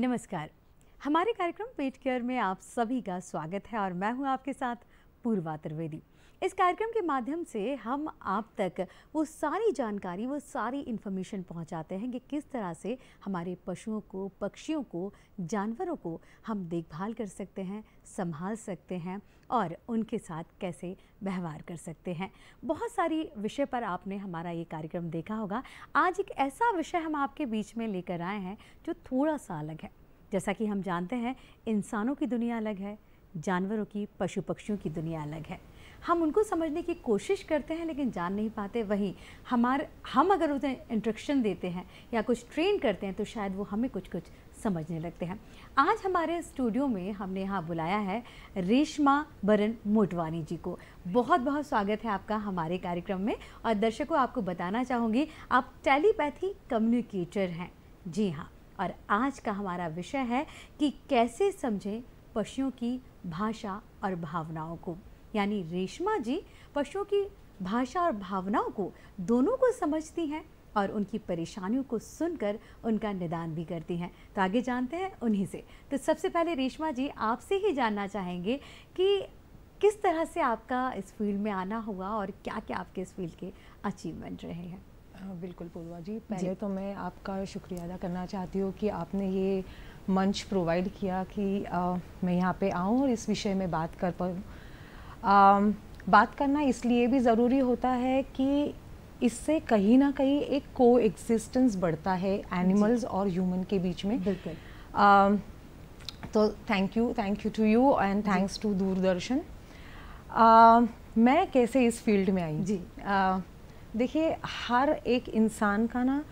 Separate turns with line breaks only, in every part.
नमस्कार। हमारे कार्यक्रम पेट केयर में आप सभी का स्वागत है और मैं हूं आपके साथ पूर्वा त्रिवेदी। इस कार्यक्रम के माध्यम से हम आप तक वो सारी जानकारी, वो सारी इन्फॉर्मेशन पहुंचाते हैं कि किस तरह से हमारे पशुओं को, पक्षियों को, जानवरों को हम देखभाल कर सकते हैं, संभाल सकते हैं और उनके साथ कैसे व्यवहार कर सकते हैं। बहुत सारी विषय पर आपने हमारा ये कार्यक्रम देखा होगा। आज एक ऐसा विषय हम आपके बीच में लेकर आए हैं जो थोड़ा सा अलग है। जैसा कि हम जानते हैं, इंसानों की दुनिया अलग है, जानवरों की, पशु पक्षियों की दुनिया अलग है। हम उनको समझने की कोशिश करते हैं लेकिन जान नहीं पाते। वहीं हम अगर उन्हें इंस्ट्रक्शन देते हैं या कुछ ट्रेन करते हैं तो शायद वो हमें कुछ समझने लगते हैं। आज हमारे स्टूडियो में हमने यहाँ बुलाया है रेशमा बरन मोटवानी जी को। बहुत बहुत स्वागत है आपका हमारे कार्यक्रम में। और दर्शकों, आपको बताना चाहूँगी, आप टेलीपैथी कम्युनिकेटर हैं। जी हाँ, और आज का हमारा विषय है कि कैसे समझें पशुओं की भाषा और भावनाओं को। यानी रेशमा जी पशुओं की भाषा और भावनाओं को दोनों को समझती हैं और उनकी परेशानियों को सुनकर उनका निदान भी करती हैं। तो आगे जानते हैं उन्हीं से। तो सबसे पहले रेशमा जी, आपसे ही जानना चाहेंगे कि किस तरह से आपका इस फील्ड में आना हुआ और क्या क्या आपके इस फील्ड के अचीवमेंट रहे हैं।
बिल्कुल पूर्वा जी, पहले तो मैं आपका शुक्रिया अदा करना चाहती हूँ कि आपने ये मंच प्रोवाइड किया कि मैं यहाँ पे आऊँ और इस विषय में बात कर पाऊँ। बात करना इसलिए भी ज़रूरी होता है कि इससे कहीं ना कहीं एक को एग्जिस्टेंस बढ़ता है एनिमल्स और ह्यूमन के बीच में।
बिल्कुल।
तो thank you to you and thanks to Doordarshan. मैं कैसे इस फील्ड में आई जी? देखिए, हर एक इंसान का ना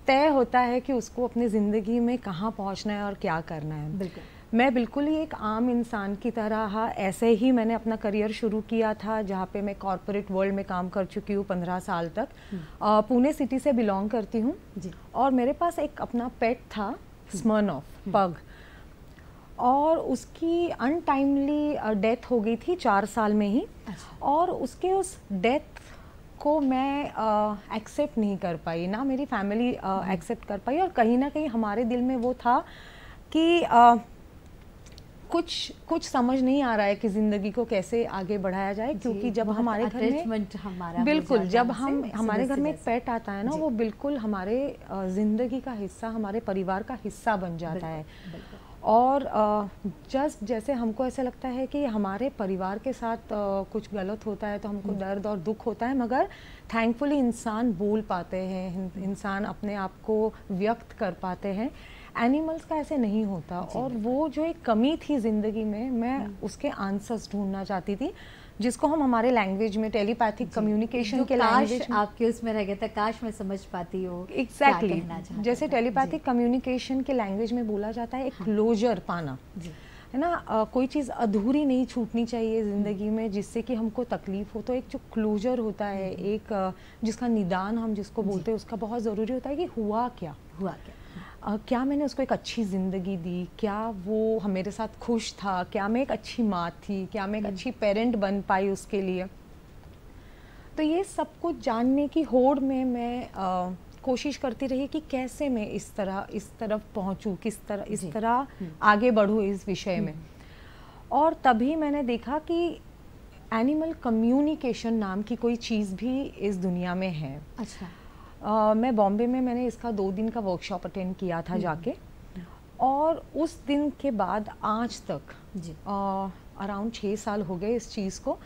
तय होता है कि उसको अपनी ज़िंदगी में कहाँ पहुँचना है और क्या करना है।
बिल्कुल।
मैं बिल्कुल ही एक आम इंसान की तरह ऐसे ही मैंने अपना करियर शुरू किया था, जहाँ पे मैं कॉर्पोरेट वर्ल्ड में काम कर चुकी हूँ 15 साल तक। पुणे सिटी से बिलोंग करती हूँ और मेरे पास एक अपना पेट था, स्मर्नॉफ पग, और उसकी अनटाइमली डेथ हो गई थी 4 साल में ही। और उसके उस डेथ को मैं एक्सेप्ट नहीं कर पाई, ना मेरी फैमिली एक्सेप्ट कर पाई। और कहीं ना कहीं हमारे दिल में वो था कि कुछ समझ नहीं आ रहा है कि ज़िंदगी को कैसे आगे बढ़ाया जाए, क्योंकि जब हमारे घर में बिल्कुल जब हमारे घर में एक पेट आता है ना, वो बिल्कुल हमारे ज़िंदगी का हिस्सा, हमारे परिवार का हिस्सा बन जाता है। और जस्ट जैसे हमको ऐसा लगता है कि हमारे परिवार के साथ कुछ गलत होता है तो हमको दर्द और दुख होता है, मगर थैंकफुली इंसान बोल पाते हैं, इंसान अपने आप को व्यक्त कर पाते हैं। एनिमल्स का ऐसे नहीं होता। और वो जो एक कमी थी ज़िंदगी में, मैं उसके आंसर्स ढूंढना चाहती थी, जिसको हम हमारे लैंग्वेज में टेलीपैथिक कम्युनिकेशन के लैंग्वेज में, आपके
उसमें रह गया था, काश मैं समझ पाती हूँ।
एग्जैक्टली जैसे टेलीपैथिक कम्युनिकेशन के लैंग्वेज में बोला जाता है, एक क्लोजर पाना है ना। कोई चीज़ अधूरी नहीं छूटनी चाहिए ज़िंदगी में जिससे कि हमको तकलीफ हो। तो एक जो क्लोजर होता है, एक जिसका निदान हम जिसको बोलते हैं, उसका बहुत ज़रूरी होता है कि हुआ क्या, क्या मैंने उसको एक अच्छी ज़िंदगी दी, क्या वो मेरे साथ खुश था, क्या मैं एक अच्छी माँ थी, क्या मैं एक अच्छी पेरेंट बन पाई उसके लिए। तो ये सब कुछ जानने की होड़ में मैं कोशिश करती रही कि कैसे मैं इस तरफ पहुँचूँ, इस तरह आगे बढ़ूँ इस विषय में। और तभी मैंने देखा कि एनिमल कम्युनिकेशन नाम की कोई चीज़ भी इस दुनिया में है।
अच्छा।
मैं बॉम्बे में मैंने इसका 2 दिन का वर्कशॉप अटेंड किया था जाके, और उस दिन के बाद आज तक अराउंड 6 साल हो गए इस चीज़ को।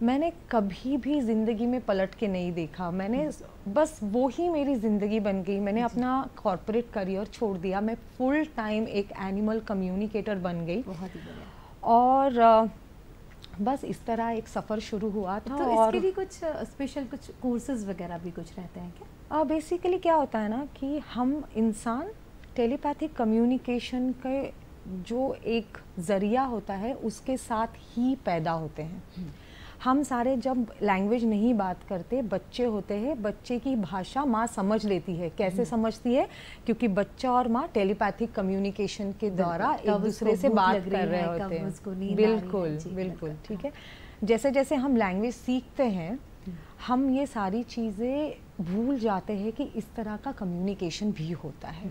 मैंने कभी भी ज़िंदगी में पलट के नहीं देखा। मैंने बस वो ही मेरी ज़िंदगी बन गई। मैंने अपना कॉर्पोरेट करियर छोड़ दिया, मैं फुल टाइम एक एनिमल कम्युनिकेटर बन गई।
बहुत ही बढ़िया।
और बस इस तरह एक सफ़र शुरू हुआ था।
तो इसके लिए कुछ स्पेशल कुछ कोर्सेज वगैरह भी कुछ रहते हैं क्या?
बेसिकली क्या होता है ना कि हम इंसान टेलीपैथिक कम्युनिकेशन के जो एक ज़रिया होता है उसके साथ ही पैदा होते हैं। हम सारे जब लैंग्वेज नहीं बात करते, बच्चे होते हैं, बच्चे की भाषा माँ समझ लेती है। कैसे समझती है? क्योंकि बच्चा और माँ टेलीपैथिक कम्युनिकेशन के द्वारा एक दूसरे से बात कर रहे होते हैं। बिल्कुल ठीक है। जैसे जैसे हम लैंग्वेज सीखते हैं, हम ये सारी चीज़ें भूल जाते हैं कि इस तरह का कम्युनिकेशन भी होता है।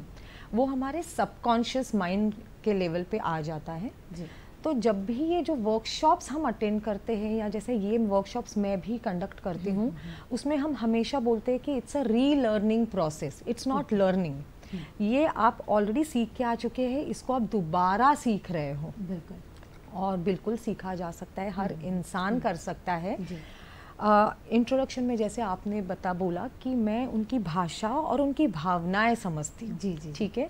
वो हमारे सबकॉन्शियस माइंड के लेवल पे आ जाता है जी। तो जब भी ये जो वर्कशॉप्स हम अटेंड करते हैं या जैसे ये वर्कशॉप्स मैं भी कंडक्ट करती हूँ, उसमें हम हमेशा बोलते हैं कि it's a relearning process, it's not learning. ये आप ऑलरेडी सीख के आ चुके हैं, इसको आप दोबारा सीख रहे हो।
बिल्कुल।
और बिल्कुल सीखा जा सकता है, हर इंसान कर सकता है। इंट्रोडक्शन में जैसे आपने बोला कि मैं उनकी भाषा और उनकी भावनाएं समझती हूँ।
जी।
ठीक है,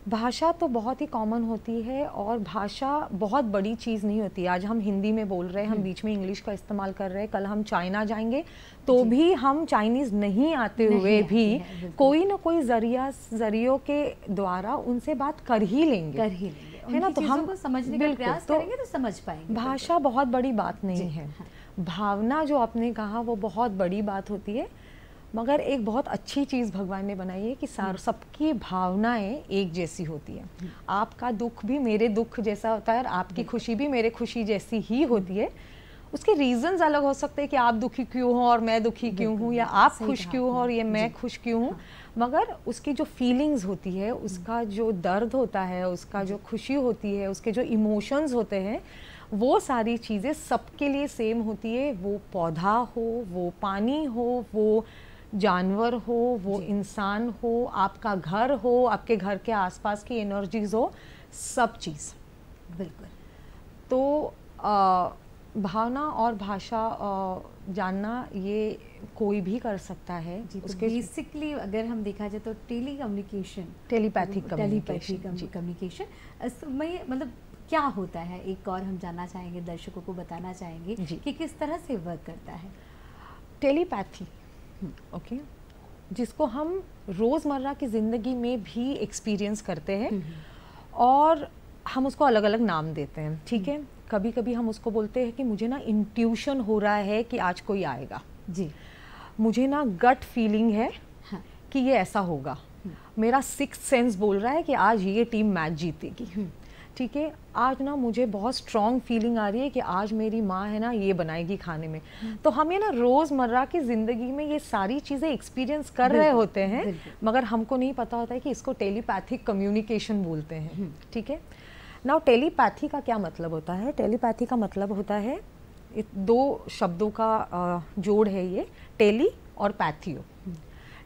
भाषा तो बहुत ही कॉमन होती है और भाषा बहुत बड़ी चीज़ नहीं होती। आज हम हिंदी में बोल रहे हैं, हम बीच में इंग्लिश का इस्तेमाल कर रहे हैं, कल हम चाइना जाएंगे तो भी हम चाइनीज़ नहीं आते हुए भी कोई ना कोई जरियों के द्वारा उनसे बात कर ही लेंगे,
है ना। तो हम समझने का प्रयास करेंगे तो समझ पाएंगे।
भाषा बहुत बड़ी बात नहीं है। भावना जो आपने कहा वो बहुत बड़ी बात होती है, मगर एक बहुत अच्छी चीज़ भगवान ने बनाई है कि सबकी भावनाएं एक जैसी होती है। आपका दुख भी मेरे दुख जैसा होता है और आपकी खुशी भी मेरे खुशी जैसी ही होती है। उसके रीजंस अलग हो सकते हैं कि आप दुखी क्यों हो और मैं दुखी क्यों हूँ, या आप खुश क्यों हो और ये मैं खुश क्यों हूँ, मगर उसकी जो फीलिंग्स होती है, उसका जो दर्द होता है, उसका जो खुशी होती है, उसके जो इमोशंस होते हैं, वो सारी चीज़ें सबके लिए सेम होती है। वो पौधा हो, वो पानी हो, वो जानवर हो, वो इंसान हो, आपका घर हो, आपके घर के आसपास की एनर्जीज हो, सब चीज़।
बिल्कुल।
तो भावना और भाषा जानना ये कोई भी कर सकता है
जी। उसके बेसिकली अगर हम देखा जाए तो
टेलीपैथिक
कम्युनिकेशन में मतलब क्या होता है, एक और हम जानना चाहेंगे, दर्शकों को बताना चाहेंगे कि किस तरह से वर्क करता है
टेलीपैथी। ओके, जिसको हम रोज़मर्रा की ज़िंदगी में भी एक्सपीरियंस करते हैं और हम उसको अलग अलग नाम देते हैं। ठीक है, कभी कभी हम उसको बोलते हैं कि मुझे ना इंट्यूशन हो रहा है कि आज कोई आएगा
जी,
मुझे ना गट फीलिंग है कि ये ऐसा होगा, मेरा सिक्स्थ सेंस बोल रहा है कि आज ये टीम मैच जीतेगी। ठीक है, आज ना मुझे बहुत स्ट्रॉन्ग फीलिंग आ रही है कि आज मेरी माँ है ना ये बनाएगी खाने में। तो हम ये ना रोज़मर्रा की ज़िंदगी में ये सारी चीज़ें एक्सपीरियंस कर रहे होते हैं, मगर हमको नहीं पता होता है कि इसको टेलीपैथिक कम्युनिकेशन बोलते हैं। ठीक है, नाउ टेलीपैथी का क्या मतलब होता है? टेलीपैथी का मतलब होता है, दो शब्दों का जोड़ है ये, टेली और पैथियो।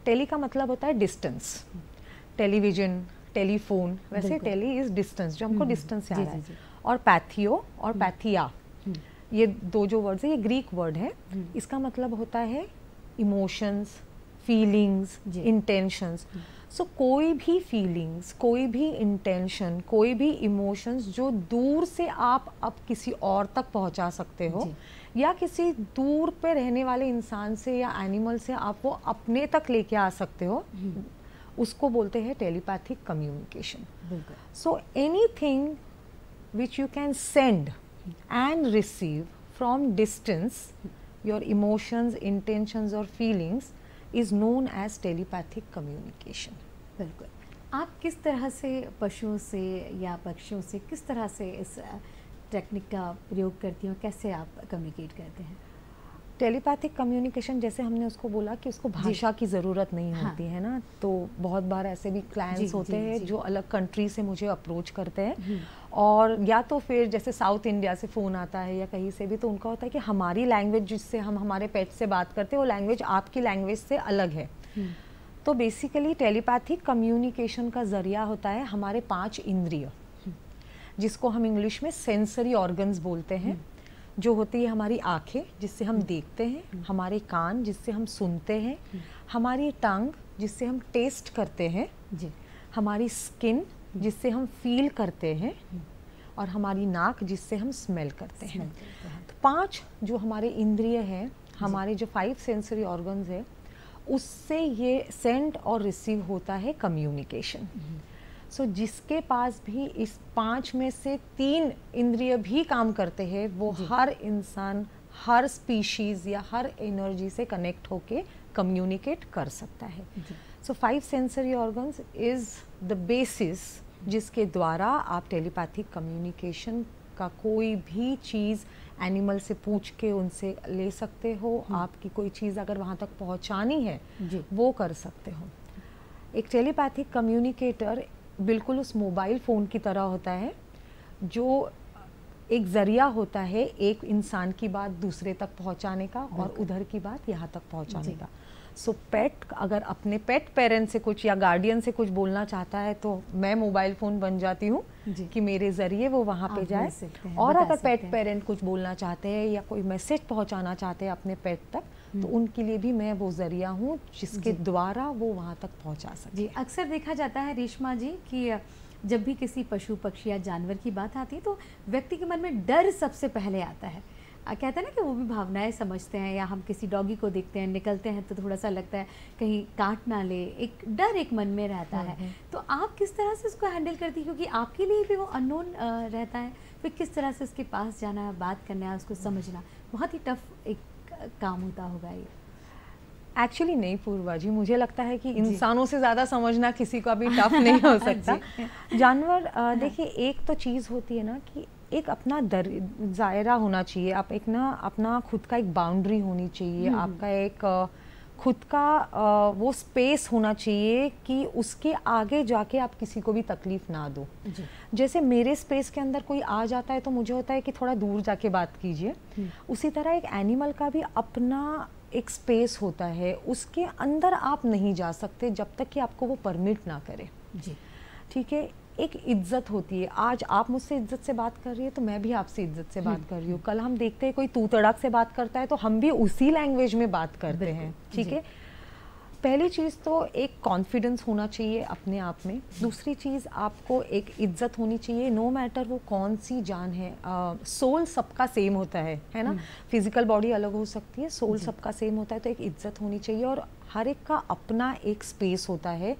टेली का मतलब होता है डिस्टेंस, टेलीविजन, टेलीफोन, वैसे टेली इज डिस्टेंस, जो हमको डिस्टेंस याद है। और पैथियो और पैथिया, ये दो जो वर्ड्स है, ये ग्रीक वर्ड है। इसका मतलब होता है इमोशंस, फीलिंग्स, इंटेंशंस। सो कोई भी फीलिंग्स, कोई भी इंटेंशन, कोई भी इमोशंस जो दूर से आप अब किसी और तक पहुंचा सकते हो, या किसी दूर पे रहने वाले इंसान से या एनिमल से आप वो अपने तक लेके आ सकते हो, उसको बोलते हैं telepathic communication. So anything which you can send and receive from distance, your emotions, intentions और feelings is known as telepathic communication.
बिल्कुल। आप किस तरह से पशुओं से या पक्षियों से किस तरह से इस टेक्निक का प्रयोग करती हैं, कैसे आप कम्युनिकेट करते हैं?
टेलीपैथिक कम्युनिकेशन, जैसे हमने उसको बोला कि उसको भाषा की ज़रूरत नहीं होती है ना, तो बहुत बार ऐसे भी क्लाइंट्स होते हैं जो अलग कंट्री से मुझे अप्रोच करते हैं, और या तो फिर जैसे साउथ इंडिया से फ़ोन आता है या कहीं से भी, तो उनका होता है कि हमारी लैंग्वेज जिससे हम हमारे पेट से बात करते हैं वो लैंग्वेज आपकी लैंग्वेज से अलग है। तो बेसिकली टेलीपैथिक कम्युनिकेशन का ज़रिया होता है हमारे 5 इंद्रिय, जिसको हम इंग्लिश में सेंसरी ऑर्गन्स बोलते हैं, जो होती है हमारी आँखें जिससे हम देखते हैं, हमारे कान जिससे हम सुनते हैं, हमारी टंग जिससे हम टेस्ट करते हैं जी, हमारी स्किन जिससे हम फील करते हैं, और हमारी नाक जिससे हम स्मेल करते हैं। तो 5 जो हमारे इंद्रिय हैं, हमारे जो 5 सेंसरी ऑर्गन्स है, उससे ये सेंड और रिसीव होता है कम्युनिकेशन। सो जिसके पास भी इस 5 में से 3 इंद्रिय भी काम करते हैं, वो हर इंसान, हर स्पीशीज या हर एनर्जी से कनेक्ट होके कम्युनिकेट कर सकता है। सो 5 sensory organs is the basis जिसके द्वारा आप टेलीपैथिक कम्युनिकेशन का कोई भी चीज़ एनिमल से पूछ के उनसे ले सकते हो। आपकी कोई चीज़ अगर वहाँ तक पहुँचानी है वो कर सकते हो। एक टेलीपैथिक कम्युनिकेटर बिल्कुल उस मोबाइल फ़ोन की तरह होता है, जो एक ज़रिया होता है एक इंसान की बात दूसरे तक पहुंचाने का और उधर की बात यहाँ तक पहुंचाने का। सो पेट अगर अपने पेट पेरेंट से कुछ या गार्डियन से कुछ बोलना चाहता है तो मैं मोबाइल फ़ोन बन जाती हूँ कि मेरे ज़रिए वो वहाँ पे जाए। और अगर पेट पेरेंट कुछ बोलना चाहते हैं या कोई मैसेज पहुँचाना चाहते हैं अपने पेट तक, तो उनके लिए भी मैं वो ज़रिया हूँ जिसके द्वारा वो वहाँ तक पहुँचा सके।
जी, अक्सर देखा जाता है रेशमा जी कि जब भी किसी पशु पक्षी या जानवर की बात आती है तो व्यक्ति के मन में डर सबसे पहले आता है। कहते हैं ना कि वो भी भावनाएं समझते हैं, या हम किसी डॉगी को देखते हैं, निकलते हैं तो थोड़ा सा लगता है कहीं काट ना ले, एक डर एक मन में रहता है। तो आप किस तरह से उसको हैंडल करती हैं, क्योंकि आपके लिए भी वो अननोन रहता है, फिर किस तरह से उसके पास जाना, बात करना, उसको समझना बहुत ही टफ एक काम होता होगा ये?
एक्चुअली नहीं पूर्वा जी, मुझे लगता है कि इंसानों से ज़्यादा समझना किसी का भी टफ नहीं हो सकता। जानवर देखिए, एक तो चीज़ होती है ना कि एक अपना दायरा होना चाहिए, आप एक ना अपना खुद का एक बाउंड्री होनी चाहिए, आपका एक खुद का वो स्पेस होना चाहिए कि उसके आगे जाके आप किसी को भी तकलीफ ना दो। जैसे मेरे स्पेस के अंदर कोई आ जाता है तो मुझे होता है कि थोड़ा दूर जाके बात कीजिए, उसी तरह एक एनिमल का भी अपना एक स्पेस होता है, उसके अंदर आप नहीं जा सकते जब तक कि आपको वो परमिट ना करे।
जी,
ठीक है। एक इज्जत होती है, आज आप मुझसे इज्जत से बात कर रही है तो मैं भी आपसे इज्जत से बात कर रही हूँ। कल हम देखते हैं कोई तू तड़ाक से बात करता है तो हम भी उसी लैंग्वेज में बात करते हैं। ठीक है। पहली चीज़ तो एक कॉन्फिडेंस होना चाहिए अपने आप में। दूसरी चीज़, आपको एक इज्जत होनी चाहिए, नो मैटर वो कौन सी जान है। सोल सबका सेम होता है ना। फिजिकल बॉडी अलग हो सकती है, सोल सबका सेम होता है, तो एक इज्जत होनी चाहिए और हर एक का अपना एक स्पेस होता है।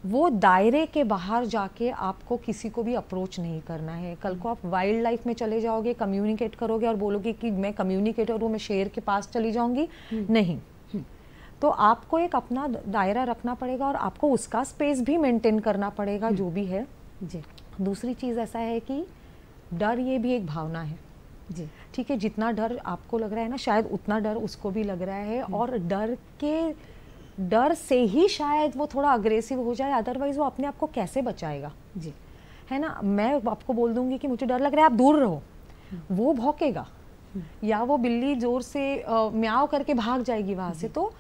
वो दायरे के बाहर जाके आपको किसी को भी अप्रोच नहीं करना है। कल को आप वाइल्ड लाइफ में चले जाओगे, कम्युनिकेट करोगे और बोलोगे कि मैं कम्युनिकेटर हूँ, मैं शेर के पास चली जाऊंगी, नहीं। तो आपको एक अपना दायरा रखना पड़ेगा और आपको उसका स्पेस भी मेंटेन करना पड़ेगा, जो भी है।
जी।
दूसरी चीज़ ऐसा है कि डर ये भी एक भावना है।
जी,
ठीक है। जितना डर आपको लग रहा है ना, शायद उतना डर उसको भी लग रहा है, और डर से ही शायद वो थोड़ा अग्रेसिव हो जाए, अदरवाइज वो अपने आप को कैसे बचाएगा।
जी,
है ना। मैं आपको बोल दूंगी कि मुझे डर लग रहा है, आप दूर रहो, वो भौंकेगा या वो बिल्ली जोर से म्याऊ करके भाग जाएगी वहाँ से। तो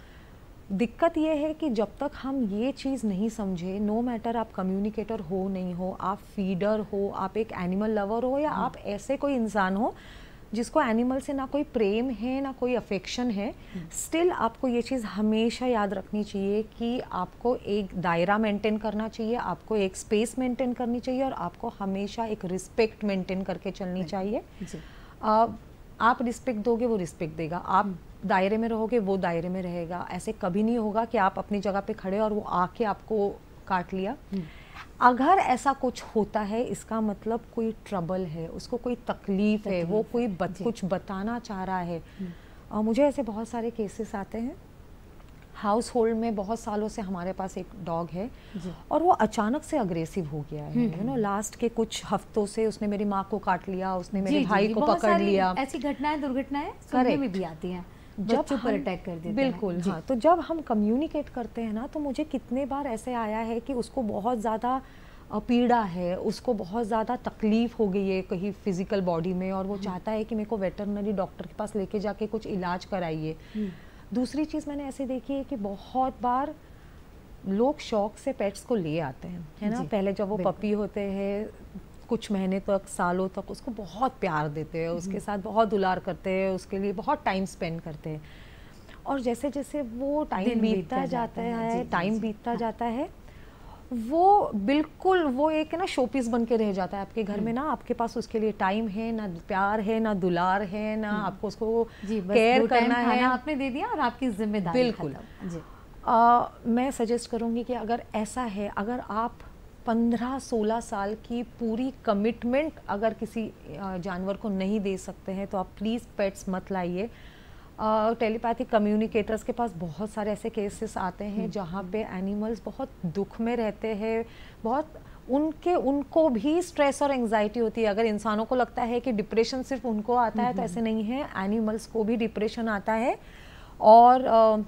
दिक्कत ये है कि जब तक हम ये चीज़ नहीं समझे, नो मैटर आप कम्युनिकेटर हो नहीं हो, आप फीडर हो, आप एक एनिमल लवर हो, या आप ऐसे कोई इंसान हो जिसको एनिमल से ना कोई प्रेम है ना कोई अफेक्शन है, स्टिल आपको ये चीज़ हमेशा याद रखनी चाहिए कि आपको एक दायरा मेंटेन करना चाहिए, आपको एक स्पेस मेंटेन करनी चाहिए और आपको हमेशा एक रिस्पेक्ट मेंटेन करके चलनी चाहिए। आप रिस्पेक्ट दोगे, वो रिस्पेक्ट देगा। आप दायरे में रहोगे, वो दायरे में रहेगा। ऐसे कभी नहीं होगा कि आप अपनी जगह पे खड़े और वो आके आपको काट लिया। अगर ऐसा कुछ होता है, इसका मतलब कोई ट्रबल है, उसको कोई तकलीफ है, वो कोई कुछ बताना चाह रहा है। मुझे ऐसे बहुत सारे केसेस आते हैं। हाउस होल्ड में बहुत सालों से हमारे पास एक डॉग है और वो अचानक से अग्रेसिव हो गया है। यू नो, लास्ट के कुछ हफ्तों से उसने मेरी माँ को काट लिया, उसने मेरे भाई को पकड़ लिया।
ऐसी घटनाएं, दुर्घटनाएं सुनने में भी आती हैं, बच्चों पर अटैक कर देते हैं।
बिल्कुल, हाँ। तो जब हम कम्युनिकेट करते हैं ना, तो मुझे कितने बार ऐसे आया है कि उसको बहुत ज़्यादा पीड़ा है, उसको बहुत ज़्यादा तकलीफ हो गई है कहीं फिजिकल बॉडी में, और वो चाहता है कि मेरे को वेटरनरी डॉक्टर के पास लेके जाके कुछ इलाज कराइए। दूसरी चीज़ मैंने ऐसे देखी है कि बहुत बार लोग शौक से पेट्स को ले आते हैं, है ना। पहले जब वो पपी होते हैं, कुछ महीने तक, सालों तक उसको बहुत प्यार देते हैं, उसके साथ बहुत दुलार करते हैं, उसके लिए बहुत टाइम स्पेंड करते हैं। और जैसे जैसे वो टाइम बीतता जाता है, वो बिल्कुल वो एक ना शोपीस बन के रह जाता है आपके घर में ना। आपके पास उसके लिए टाइम है ना, प्यार है ना, दुलार है ना, आपको उसको केयर करना है।
आपने दे दिया और आपकी जिम्मेदारी।
बिल्कुल। मैं सजेस्ट करूँगी कि अगर ऐसा है, अगर आप 15-16 साल की पूरी कमिटमेंट अगर किसी जानवर को नहीं दे सकते हैं, तो आप प्लीज़ पेट्स मत लाइए। टेलीपैथिक कम्युनिकेटर्स के पास बहुत सारे ऐसे केसेस आते हैं जहाँ पे एनिमल्स बहुत दुख में रहते हैं, बहुत उनको भी स्ट्रेस और एंजाइटी होती है। अगर इंसानों को लगता है कि डिप्रेशन सिर्फ उनको आता है, तो ऐसे नहीं है, एनिमल्स को भी डिप्रेशन आता है। और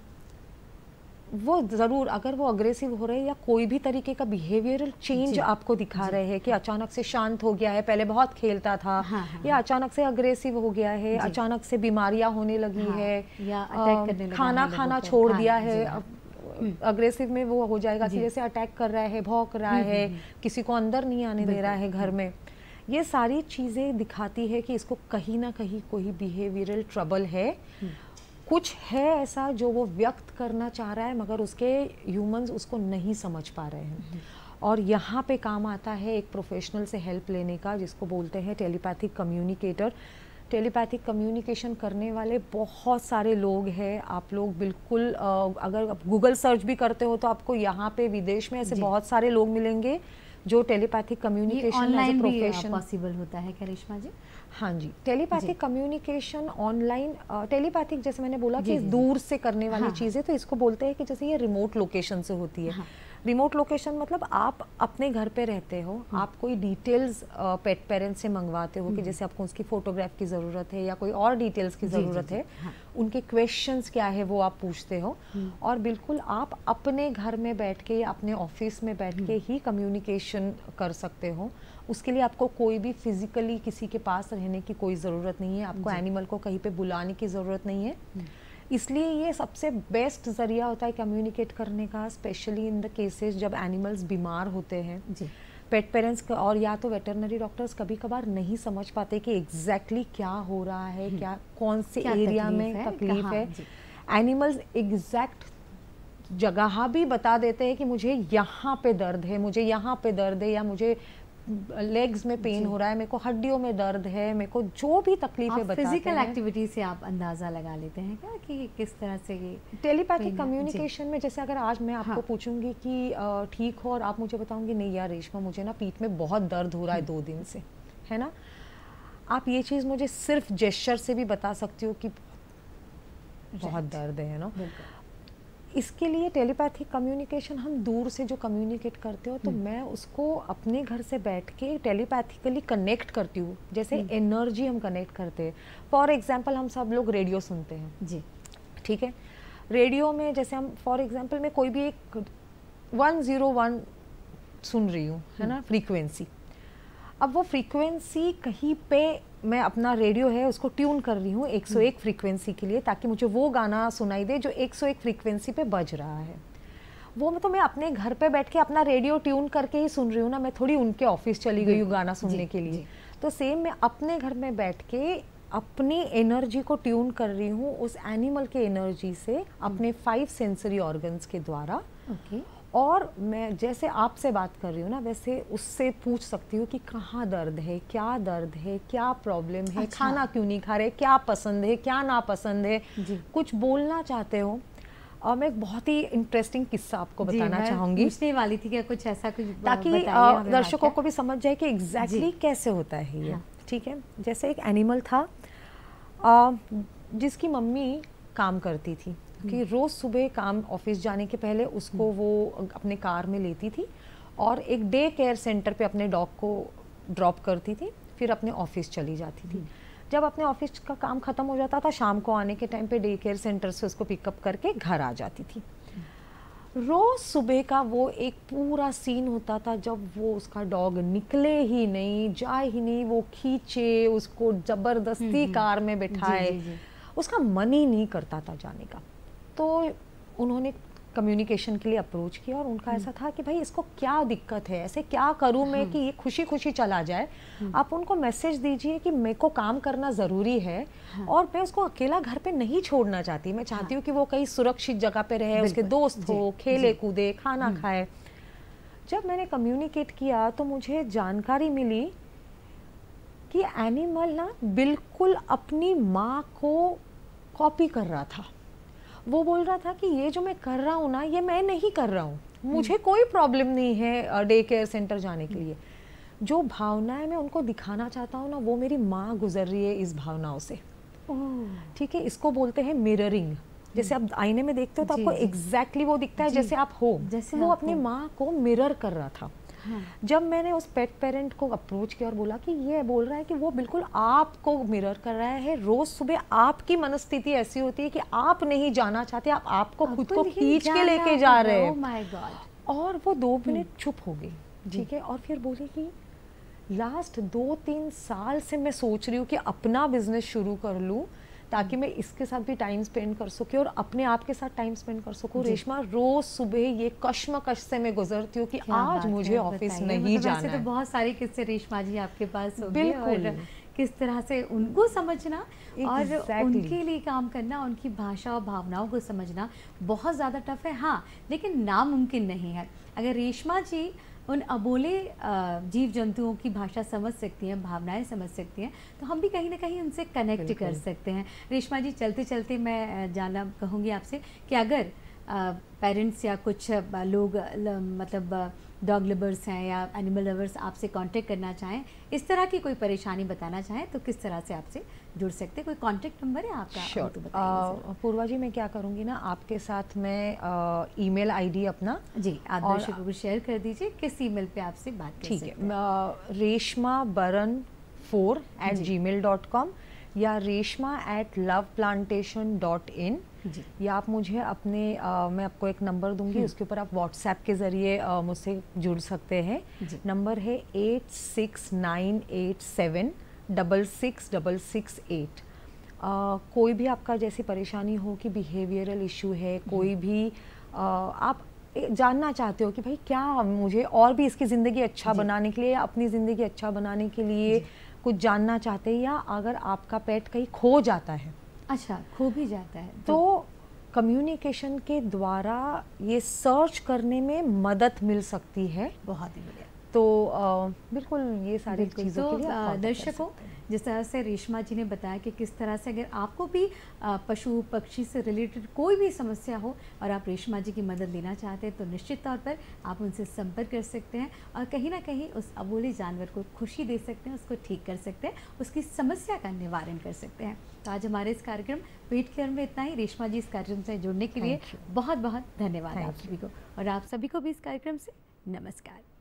वो ज़रूर, अगर वो अग्रेसिव हो रहे हैं या कोई भी तरीके का बिहेवियरल चेंज आपको दिखा रहे हैं कि अचानक से शांत हो गया है, पहले बहुत खेलता था, या अचानक से अग्रेसिव हो गया है, अचानक से बीमारियां होने लगी है,
या अटैक करने लगा,
खाना खाना छोड़ दिया है। अग्रेसिव में वो हो जाएगा कि जैसे अटैक कर रहा है, भौंक रहा है, किसी को अंदर नहीं आने दे रहा है घर में। ये सारी चीज़ें दिखाती है कि इसको कहीं ना कहीं कोई बिहेवियरल ट्रबल है, कुछ है ऐसा जो वो व्यक्त करना चाह रहा है मगर उसके ह्यूमंस उसको नहीं समझ पा रहे हैं। और यहाँ पे काम आता है एक प्रोफेशनल से हेल्प लेने का, जिसको बोलते हैं टेलीपैथिक कम्युनिकेटर। टेलीपैथिक कम्युनिकेशन करने वाले बहुत सारे लोग हैं। आप लोग बिल्कुल अगर आप गूगल सर्च भी करते हो तो आपको यहाँ पे विदेश में ऐसे बहुत सारे लोग मिलेंगे जो telepathic communication as a profession
possible होता है क्या रेशमा जी?
हाँ जी, टेलीपैथिक कम्युनिकेशन ऑनलाइन, टेलीपैथिक जैसे मैंने बोला कि दूर से करने वाली चीज़ें, तो इसको बोलते हैं कि जैसे ये रिमोट लोकेशन से होती है। रिमोट लोकेशन मतलब आप अपने घर पे रहते हो, आप कोई डिटेल्स पेट पेरेंट्स से मंगवाते हो कि जैसे आपको उसकी फोटोग्राफ की ज़रूरत है या कोई और डिटेल्स की ज़रूरत है, उनके क्वेश्चंस क्या है वो आप पूछते हो, और बिल्कुल आप अपने घर में बैठ के या अपने ऑफिस में बैठ के ही कम्युनिकेशन कर सकते हो। उसके लिए आपको कोई भी फिजिकली किसी के पास रहने की कोई ज़रूरत नहीं है, आपको एनिमल को कहीं पे बुलाने की ज़रूरत नहीं है। इसलिए ये सबसे बेस्ट ज़रिया होता है कम्युनिकेट करने का, स्पेशली इन द केसेस जब एनिमल्स बीमार होते हैं जी। पेट पेरेंट्स और या तो वेटरनरी डॉक्टर्स कभी कभार नहीं समझ पाते कि एग्जैक्टली क्या हो रहा है, क्या कौन से एरिया में तकलीफ है। एनिमल्स एग्जैक्ट जगह भी बता देते हैं कि मुझे यहाँ पे दर्द है, मुझे यहाँ पे दर्द है, या मुझे लेग्स में पेन हो रहा है, मेरे को हड्डियों में दर्द है, मेरे को जो भी तकलीफ है बताते हैं।
फिजिकल एक्टिविटी से आप अंदाजा लगा लेते हैं क्या कि किस तरह से ये
टेलीपैथिक कम्युनिकेशन में? जैसे अगर आज मैं आपको पूछूंगी कि ठीक हो, और आप मुझे बताऊंगी नहीं यार रेशमा मुझे ना पीठ में बहुत दर्द हो रहा है 2 दिन से, है ना, आप ये चीज़ मुझे सिर्फ जेस्चर से भी बता सकती हो कि बहुत दर्द है ना। इसके लिए टेलीपैथिक कम्युनिकेशन हम दूर से जो कम्युनिकेट करते हो तो मैं उसको अपने घर से बैठ के टेलीपैथिकली कनेक्ट करती हूँ, जैसे एनर्जी हम कनेक्ट करते हैं। फॉर एग्जांपल हम सब लोग रेडियो सुनते हैं जी, ठीक है। रेडियो में जैसे हम फॉर एग्जांपल मैं कोई भी एक 101 सुन रही हूँ, है ना, फ्रीक्वेंसी। अब वो फ्रीक्वेंसी कहीं पे मैं अपना रेडियो है उसको ट्यून कर रही हूँ 101 फ्रीक्वेंसी के लिए, ताकि मुझे वो गाना सुनाई दे जो 101 फ्रीक्वेंसी पे बज रहा है। वो तो मैं अपने घर पे बैठ के अपना रेडियो ट्यून करके ही सुन रही हूँ ना, मैं थोड़ी उनके ऑफिस चली गई हूँ गाना सुनने के लिए। तो सेम मैं अपने घर में बैठ के अपनी एनर्जी को ट्यून कर रही हूँ उस एनिमल के एनर्जी से, अपने 5 सेंसरी ऑर्गन्स के द्वारा। और मैं जैसे आपसे बात कर रही हूँ ना, वैसे उससे पूछ सकती हूँ कि कहाँ दर्द है, क्या प्रॉब्लम है, खाना क्यों नहीं खा रहे, क्या पसंद है, क्या नापसंद है, कुछ बोलना चाहते हो। और मैं एक बहुत ही इंटरेस्टिंग किस्सा आपको बताना चाहूँगी।
पूछने वाली थी कि कुछ ऐसा कुछ
ताकि दर्शकों को भी समझ जाए कि एग्जैक्टली कैसे होता है ये। ठीक है, जैसे एक एनिमल था जिसकी मम्मी काम करती थी कि रोज़ सुबह काम ऑफिस जाने के पहले उसको वो अपने कार में लेती थी और एक डे केयर सेंटर पे अपने डॉग को ड्रॉप करती थी, फिर अपने ऑफिस चली जाती थी। जब अपने ऑफिस का काम ख़त्म हो जाता था, शाम को आने के टाइम पे डे केयर सेंटर से उसको पिकअप करके घर आ जाती थी। रोज़ सुबह का वो एक पूरा सीन होता था जब वो उसका डॉग निकले ही नहीं, जाए ही नहीं, वो खींचे उसको ज़बरदस्ती कार में बिठाए, उसका मन ही नहीं करता था जाने का। तो उन्होंने कम्युनिकेशन के लिए अप्रोच किया और उनका ऐसा था कि भाई इसको क्या दिक्कत है, ऐसे क्या करूं मैं कि ये खुशी खुशी चला जाए। आप उनको मैसेज दीजिए कि मेरे को काम करना ज़रूरी है और मैं उसको अकेला घर पे नहीं छोड़ना चाहती, मैं चाहती हूँ कि वो कहीं सुरक्षित जगह पे रहे, उसके दोस्त हो, खेले कूदे, खाना खाए। जब मैंने कम्युनिकेट किया तो मुझे जानकारी मिली कि एनिमल ना बिल्कुल अपनी माँ को कॉपी कर रहा था। वो बोल रहा था कि ये जो मैं कर रहा हूँ ना, ये मैं नहीं कर रहा हूँ, मुझे कोई प्रॉब्लम नहीं है डे केयर सेंटर जाने के लिए। जो भावनाएं मैं उनको दिखाना चाहता हूँ ना, वो मेरी माँ गुजर रही है इस भावनाओं से। ठीक है, इसको बोलते हैं मिररिंग। जैसे आप आईने में देखते हो तो आपको एग्जैक्टली वो दिखता है जैसे आप हो, जैसे वो अपनी माँ को मिरर कर रहा था।
हाँ।
जब मैंने उस पेट पेरेंट को अप्रोच किया और बोला कि ये बोल रहा है कि वो बिल्कुल आपको मिरर कर रहा है, रोज सुबह आपकी मनस्थिति ऐसी होती है कि आप नहीं जाना चाहते, आप आपको खुद को खींच के लेके जा रहे हैं।
Oh my God.
और वो 2 मिनट चुप हो गई, ठीक है, और फिर बोली कि लास्ट 2-3 साल से मैं सोच रही हूँ कि अपना बिजनेस शुरू कर लूँ ताकि मैं इसके साथ भी टाइम स्पेंड कर सकूँ और अपने आप के साथ टाइम स्पेंड कर सकूँ। रेशमा, रोज सुबह ये कश्मकश से मैं गुजरती हूँ कि आज मुझे ऑफिस नहीं जाना है।
तो बहुत सारे किस्से रेशमा जी आपके पास होंगे और किस तरह से उनको समझना और उनके लिए काम करना, उनकी भाषा और भावनाओं को समझना बहुत ज़्यादा टफ है। हाँ, लेकिन नामुमकिन नहीं है। अगर रेशमा जी उन अबोले जीव जंतुओं की भाषा समझ सकती हैं, भावनाएं समझ सकती हैं, तो हम भी कहीं ना कहीं उनसे कनेक्ट कर सकते हैं। रेशमा जी, चलते चलते मैं जानना कहूँगी आपसे कि अगर पेरेंट्स या कुछ लोग मतलब डॉग लवर्स हैं या एनिमल लवर्स आपसे कांटेक्ट करना चाहें, इस तरह की कोई परेशानी बताना चाहें, तो किस तरह से आपसे जुड़ सकते हैं? कोई कांटेक्ट नंबर है आपका?
श्योर। पूर्वा जी, मैं क्या करूँगी ना, आपके साथ मैं ईमेल आईडी अपना
जी आप दर्शकों को शेयर कर दीजिए, किस ईमेल पे आपसे बात कर सकते हैं?
ठीक है, reshmabaran4@gmail.com या reshma@loveplantation.in, या आप मुझे अपने मैं आपको एक नंबर दूंगी, उसके ऊपर आप व्हाट्सएप के ज़रिए मुझसे जुड़ सकते हैं। नंबर है 8698766668। कोई भी आपका जैसी परेशानी हो कि बिहेवियरल इशू है, कोई भी आप जानना चाहते हो कि भाई क्या मुझे और भी इसकी ज़िंदगी अच्छा बनाने के लिए या अपनी ज़िंदगी अच्छा बनाने के लिए कुछ जानना चाहते हैं, या अगर आपका पेट कहीं खो जाता है,
अच्छा खो भी जाता है,
तो कम्युनिकेशन के द्वारा ये सर्च करने में मदद मिल सकती है।
बहुत ही बढ़िया।
तो बिल्कुल ये सारी चीज़ों के लिए
दर्शकों, जिस तरह से रेशमा जी ने बताया कि किस तरह से अगर आपको भी पशु पक्षी से रिलेटेड कोई भी समस्या हो और आप रेशमा जी की मदद लेना चाहते हैं, तो निश्चित तौर पर आप उनसे संपर्क कर सकते हैं और कहीं ना कहीं उस अबोले जानवर को खुशी दे सकते हैं, उसको ठीक कर सकते हैं, उसकी समस्या का निवारण कर सकते हैं। तो आज हमारे इस कार्यक्रम पेट केयर में इतना ही। रेशमा जी, इस कार्यक्रम से जुड़ने के लिए बहुत बहुत धन्यवाद आप सभी को, और आप सभी को भी इस कार्यक्रम से नमस्कार।